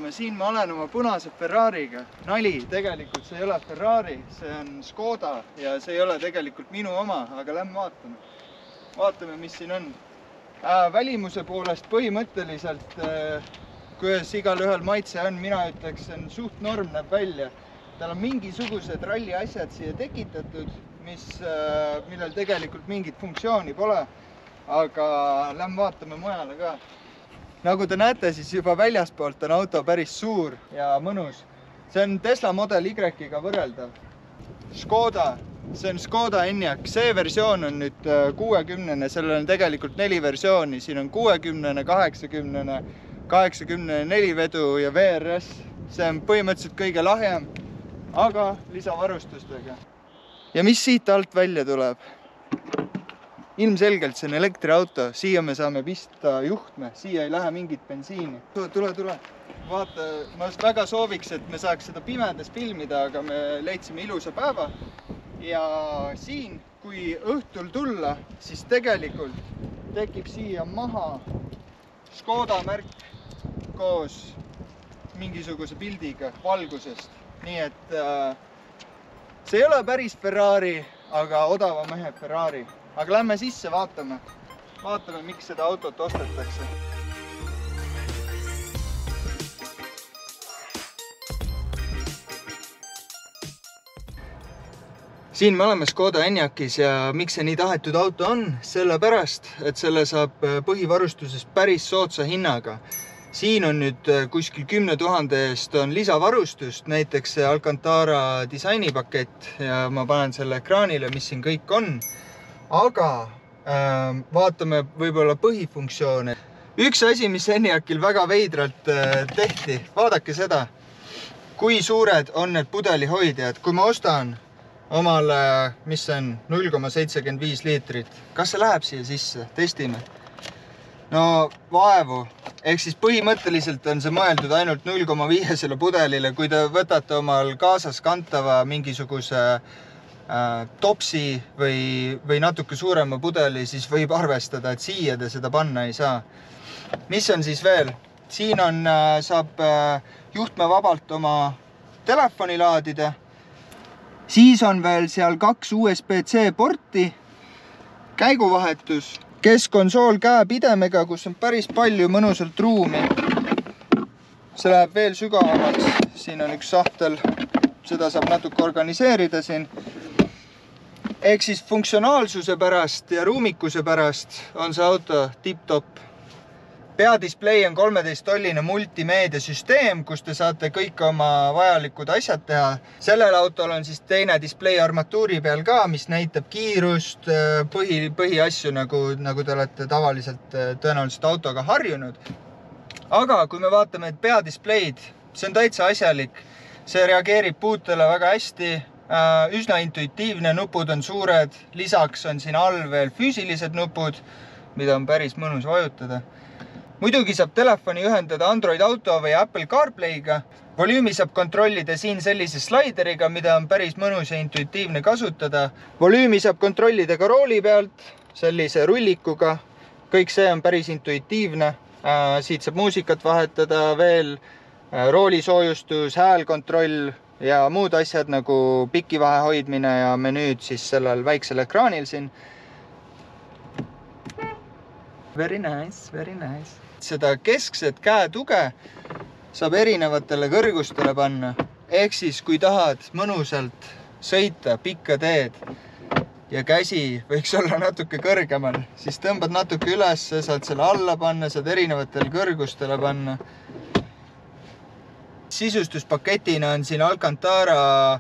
vaatama, siin ma olen oma punase Ferrari'ga. Nali, tegelikult see ei ole Ferrari, see on Škoda ja see ei ole tegelikult minu oma, aga lähme vaatame. Vaatame, mis siin on. Välimuse poolest põhimõtteliselt, kuidas igal ühel maitse on, mina ütleks, see on suht norm, näeb välja. Tal on mingisugused ralli asjad siia tekitatud, millel tegelikult mingit funktsiooni pole, aga lähme vaatame mujale ka. Nagu te näete, siis juba väljaspoolt on auto päris suur ja mõnus. See on Tesla Model Y-ga võrreldav. Škoda, see on Škoda Enyaq. See versioon on nüüd 60-ne, sellel on tegelikult 4 versiooni. Siin on 60-ne, 80-ne, 84 vedu ja VRS. See on põhimõtteliselt kõige lahjem, aga lisavarustustega. Ja mis siit alt välja tuleb? Ilmselgelt see on elektriauto, siia me saame pista juhtme, siia ei lähe mingit bensiini. Tule. Vaata, ma väga sooviks, et me saaks seda pimedas filmida, aga me leidsime ilusa päeva. Ja siin, kui õhtul tulla, siis tegelikult tekib siia maha Škoda märk koos mingisuguse pildiga valgusest. Nii et see ei ole päris Ferrari, aga odava mehe Ferrari. Aga lähme sisse, vaatame, miks seda autot ostetakse. Siin me oleme Škoda Enyaqis ja miks see nii tahetud auto on? Sellepärast, et selle saab põhivarustuses päris soodsa hinnaga. Siin on nüüd kuskil 10 000 eest on lisavarustust, näiteks see Alcantara disainipakett ja ma panen selle ekraanile, mis siin kõik on. Aga vaatame võib-olla põhifunktsioone. Üks asi, mis Enyaqil väga veidralt tehti, vaadake seda, kui suured on need pudelihoidjad. Kui ma ostan omale, mis on 0,75 liitrit, kas see läheb siia sisse? Testime. No vaevu. Ehk siis põhimõtteliselt on see mõeldud ainult 0,5 pudelile. Kui te võtate omal kaasas kantava mingisuguse topsi või natuke suurema pudeli, siis võib arvestada, et siia te seda panna ei saa. Mis on siis veel? Siin on, saab juhtme vabalt oma telefoni laadida. Siis on veel seal 2 USB-C porti, käiguvahetus, keskkonsool käepidemega, kus on päris palju mõnusalt ruumi. See läheb veel sügavamaks. Siin on üks sahtel, seda saab natuke organiseerida siin. Ehk siis funktsionaalsuse pärast ja ruumikuse pärast on see auto tip-top. Peadisplay on 13-tolline multimeediasüsteem, kus te saate kõik oma vajalikud asjad teha. Sellel autol on siis teine display armatuuri peal ka, mis näitab kiirust, põhiasju, nagu te olete tavaliselt tõenäoliselt autoga harjunud. Aga kui me vaatame peadispleid, see on täitsa asjalik. See reageerib puutele väga hästi. Üsna intuitiivne, nupud on suured, lisaks on siin all veel füüsilised nupud, mida on päris mõnus vajutada. Muidugi saab telefoni ühendada Android Auto või Apple CarPlay'ga. Volüümi saab kontrollida siin sellise slaideriga, mida on päris mõnus ja intuitiivne kasutada. Volüümi saab kontrollida ka rooli pealt, sellise rullikuga. Kõik see on päris intuitiivne. Siit saab muusikat vahetada veel, roolisoojustus, häälkontroll ja muud asjad nagu pikivahe hoidmine ja menüüd siis sellel väiksel ekraanil siin. Very nice, very nice. Seda keskset käetuge saab erinevatele kõrgustele panna. Ehk siis, kui tahad mõnusalt sõita pikka teed ja käsi võiks olla natuke kõrgemal, siis tõmbad natuke üles, saad selle alla panna, saad erinevatele kõrgustele panna. Sisustuspaketina on siin Alcantara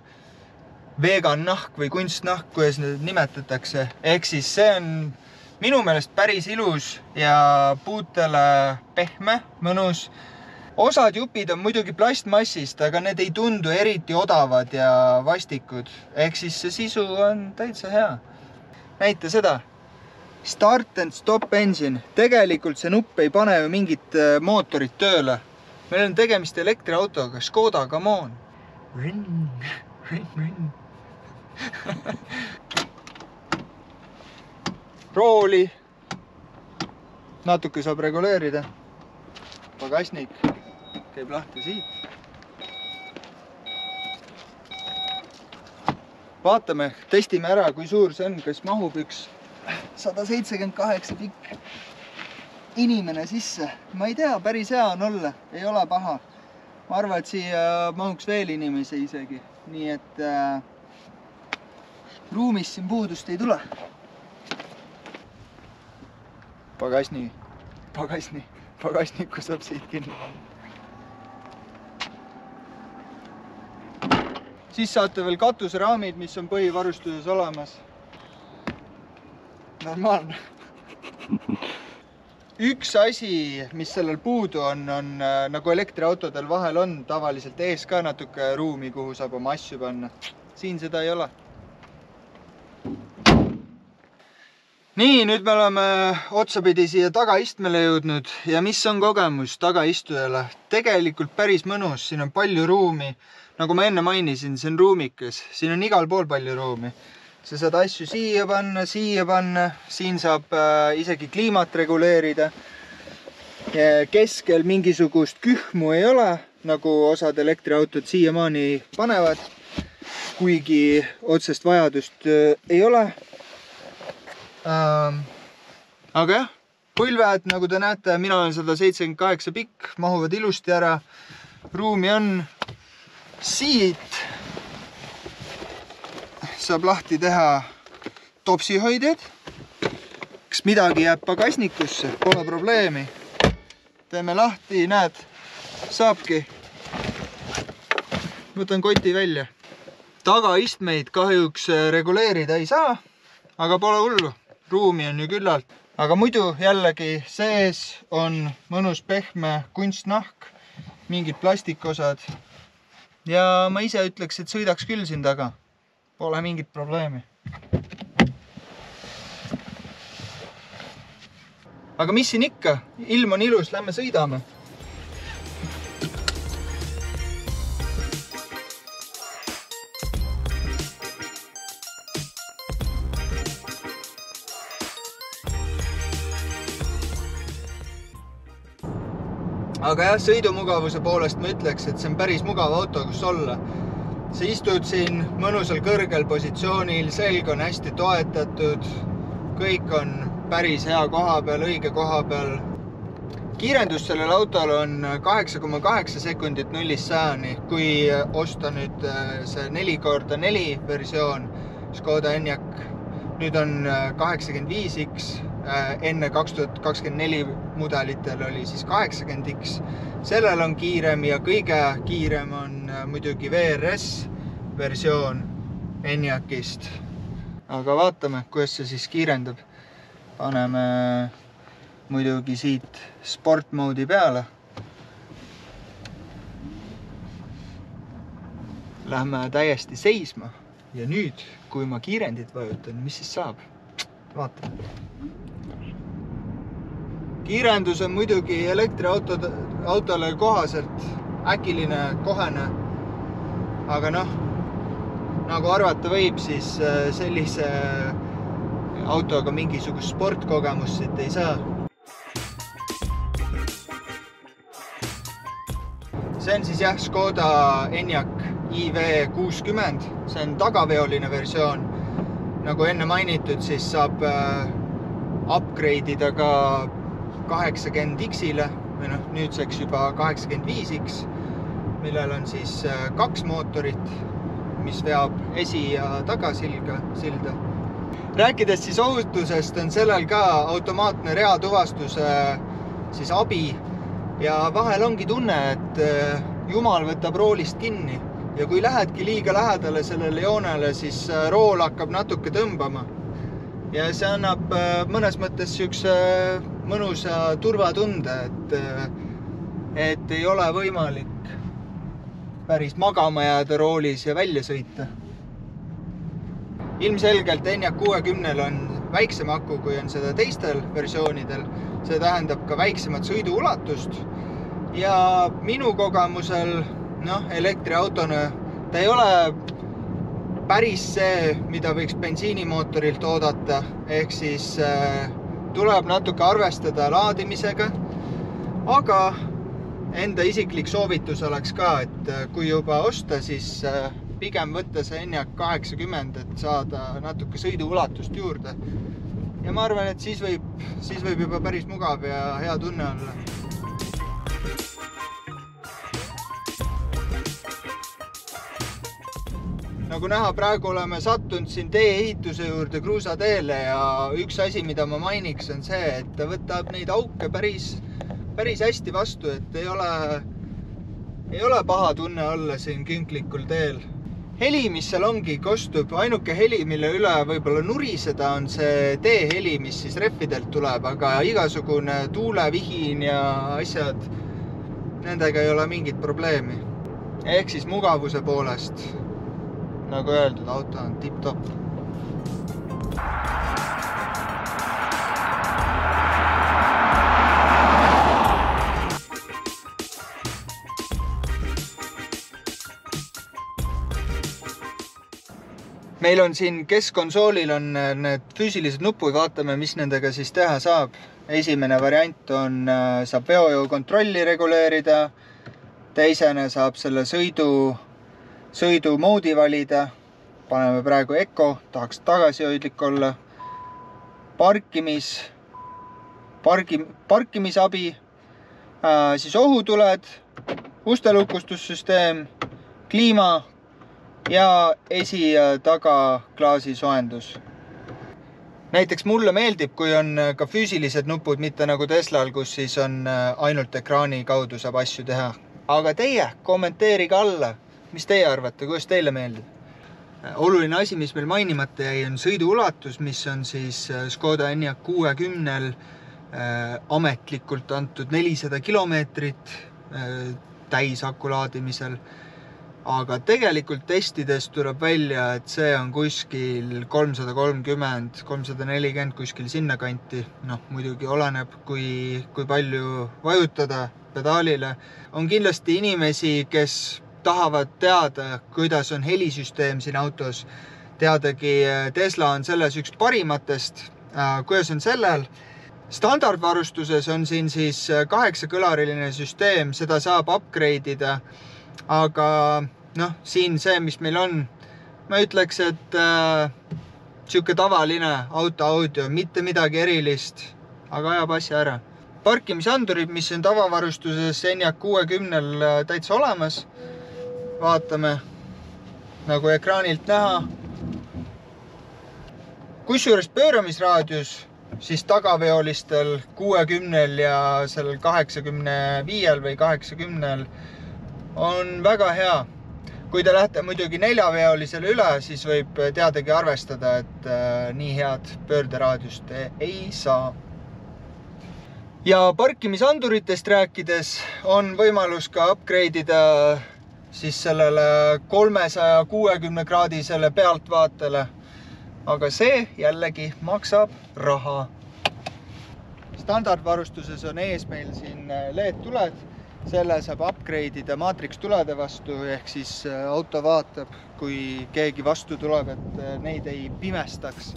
vegan nahk või kunstnahk, kuidas need nimetatakse. Ehk siis see on minu meelest päris ilus ja puutele pehme, mõnus. Osad jupid on muidugi plastmassist, aga need ei tundu eriti odavad ja vastikud. Ehk siis see sisu on täitsa hea. Näita seda. Start and stop engine. Tegelikult see nupp ei pane ju mingit mootorit tööle. Meil on tegemist elektriautoga, Škoda, come on. Rooli. Natuke saab reguleerida. Pagasnik. käib lahti siit. Vaatame, testime ära, kui suur see on, kas mahub üks 178 pikk inimene sisse. Ma ei tea, päris hea on olla, ei ole paha. Ma arvan, et siia mahuks veel inimesi isegi. Nii et ruumis siin puudust ei tule. Pagasniku saab siit kinni. Siis saate veel katuseraamid, mis on põhivarustuses olemas. Normaalne. Üks asi, mis sellel puudu on nagu elektriautodel vahel on tavaliselt ees ka natuke ruumi, kuhu saab oma asju panna. Siin seda ei ole. Nii, nüüd me oleme otsapidi siia tagaistmele jõudnud ja mis on kogemus tagaistujale? Tegelikult päris mõnus, siin on palju ruumi. Nagu ma enne mainisin, see on ruumikas, siin on igal pool palju ruumi. Sa saad asju siia panna, siin saab isegi kliimat reguleerida. Keskel mingisugust kühmu ei ole, nagu osad elektriautod siiamaani panevad, kuigi otsest vajadust ei ole. Aga jah, põlved, nagu te näete, mina olen 178 pikk, mahuvad ilusti ära. Ruumi on siit. Saab lahti teha topsihoidjad. Kas midagi jääb pagasnikusse, pole probleemi. Teeme lahti, näed, saabki. Võtan koti välja. Tagaistmeid kahjuks reguleerida ei saa, aga pole hullu. Ruumi on ju küllalt. Aga muidu jällegi sees on mõnus pehme kunstnahk, mingid plastikosad. Ja ma ise ütleks, et sõidaks küll siin taga. Pole mingit probleemi. Aga mis siin ikka? Ilm on ilus, lähme sõidame. Aga jah, sõidumugavuse poolest ma ütleks, et see on päris mugav auto, kus olla. Sa istud siin mõnusal kõrgel positsioonil, selg on hästi toetatud, kõik on päris hea koha peal, õige koha peal. Kiirendus sellel autol on 8,8 sekundit 0-100, kui osta nüüd see 4x4 versioon Škoda Enyaq. Nüüd on 85X, enne 2024 mudelitel oli siis 80X. Sellel on kiirem ja kõige kiirem on muidugi VRS versioon Enyaqist. Aga vaatame, kuidas see siis kiirendab. Paneme muidugi siit sport moodi peale. Lähme täiesti seisma. Ja nüüd, kui ma kiirendit vajutan, mis siis saab? Vaatame. Kiirendus on muidugi elektriautole kohaselt äkiline, kohene. Aga noh, nagu arvata võib, siis sellise autoga mingisugust sportkogemust siit ei saa. See on siis jah Škoda Enyaq IV60, see on tagaveoline versioon. Nagu enne mainitud, siis saab upgrade'ida ka 80X-ile, või noh, nüüdseks juba 85X, millel on siis 2 mootorit, mis veab esi- ja tagasilda. Rääkides siis ohutusest, on sellel ka automaatne reatuvastuse siis abi ja vahel ongi tunne, et jumal võtab roolist kinni. Ja kui lähedki liiga lähedale sellele joonele, siis rool hakkab natuke tõmbama. Ja see annab mõnes mõttes siukse mõnusa turvatunde, et ei ole võimalik päris magama jääda roolis ja välja sõita. Ilmselgelt Enyaq 60 on väiksem aku, kui on seda teistel versioonidel. See tähendab ka väiksemat sõiduulatust. Ja minu kogemusel elektriautona ta ei ole päris see, mida võiks bensiinimootorilt oodata, ehk siis tuleb natuke arvestada laadimisega, aga enda isiklik soovitus oleks ka, et kui juba osta, siis pigem võtta see Enyaq 80, et saada natuke sõiduulatust juurde. Ja ma arvan, et siis võib juba päris mugav ja hea tunne olla. Nagu näha, praegu oleme sattunud siin tee-ehituse juurde kruusateele ja üks asi, mida ma mainiks, on see, et ta võtab neid auke päris hästi vastu, et ei ole paha tunne olla siin künklikul teel. Heli, mis seal ongi, kostub, ainuke heli, mille üle võib-olla nuriseda, on see teeheli, mis siis rehvidelt tuleb, aga igasugune tuulevihin ja asjad, nendega ei ole mingit probleemi. Ehk siis mugavuse poolest. Nagu öeldud, auto on tip-top. Meil on siin keskkonsoolil on need füüsilised nupud, vaatame, mis nendega siis teha saab. Esimene variant on, saab veojõu kontrolli reguleerida, teisene saab selle sõidu moodi valida, paneme praegu Eco, tahaks tagasihoidlik olla, parkimisabi, siis ohutuled, ustelukustussüsteem, kliima ja esi- ja tagaklaasi soojendus. Näiteks mulle meeldib, kui on ka füüsilised nupud, mitte nagu Teslal, kus siis on ainult ekraani kaudu saab asju teha. Aga teie, kommenteerige alla, mis teie arvate, kuidas teile meeldib? Oluline asi, mis meil mainimata jäi, on sõiduulatus, mis on siis Škoda Enyaq 60 ametlikult antud 400 kilomeetrit täis aku laadimisel. Aga tegelikult testides tuleb välja, et see on kuskil 330, 340 kuskil sinna kanti. Muidugi oleneb, kui palju vajutada pedaalile. On kindlasti inimesi, kes tahavad teada, kuidas on helisüsteem siin autos. Teadagi, Tesla on selles üks parimatest. Kuidas on sellel? Standardvarustuses on siin siis 8-kõlariline süsteem, seda saab upgrade'ida. Aga siin see, mis meil on, ma ütleks, et siuke tavaline audio, mitte midagi erilist, aga ajab asja ära. Parkimisandurid, mis on tavavarustuses Enyaq 60 täitsa olemas, vaatame, nagu ekraanilt näha. Kusjuures pööramisraadius, siis tagaveolistel 60 ja sellel 85 või 80 on väga hea. Kui te lähete muidugi 4-veolisele üle, siis võib teadagi arvestada, et nii head pöörderaadiust ei saa. Ja parkimisanduritest rääkides on võimalus ka upgrade'ida siis sellele 360-kraadisele pealtvaatele. Aga see jällegi maksab raha. Standardvarustuses on ees meil siin LED-tuled. Selle saab upgrade'ida maatrikstulede vastu, ehk siis auto vaatab, kui keegi vastu tuleb, et neid ei pimestaks.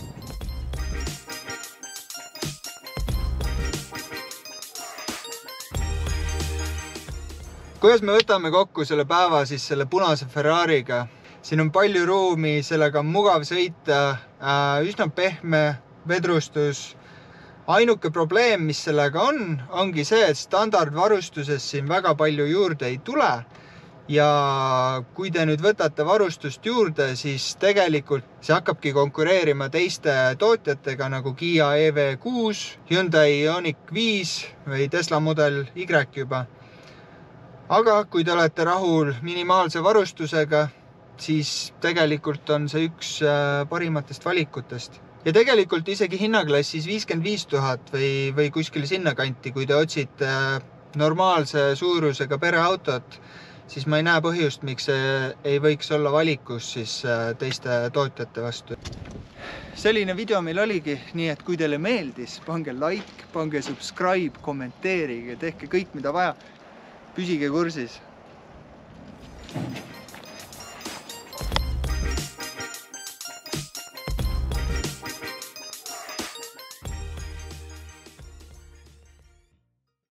Kuidas me võtame kokku selle päeva siis selle punase Ferrariga? Siin on palju ruumi, sellega on mugav sõita, üsna pehme vedrustus. Ainuke probleem, mis sellega ongi see, et standardvarustuses siin väga palju juurde ei tule. Ja kui te nüüd võtate varustust juurde, siis tegelikult see hakkabki konkureerima teiste tootjatega nagu Kia EV6, Hyundai Ioniq 5 või Tesla Model Y juba. Aga kui te olete rahul minimaalse varustusega, siis tegelikult on see üks parimatest valikutest. Ja tegelikult isegi hinnaklassis 55 000 või kuskil sinna kanti, kui te otsite normaalse suurusega pereautot, siis ma ei näe põhjust, miks see ei võiks olla valikus siis teiste tootjate vastu. Selline video meil oligi, nii et kui teile meeldis, pange like, pange subscribe, kommenteerige, tehke kõik, mida vaja. Püsige kursis.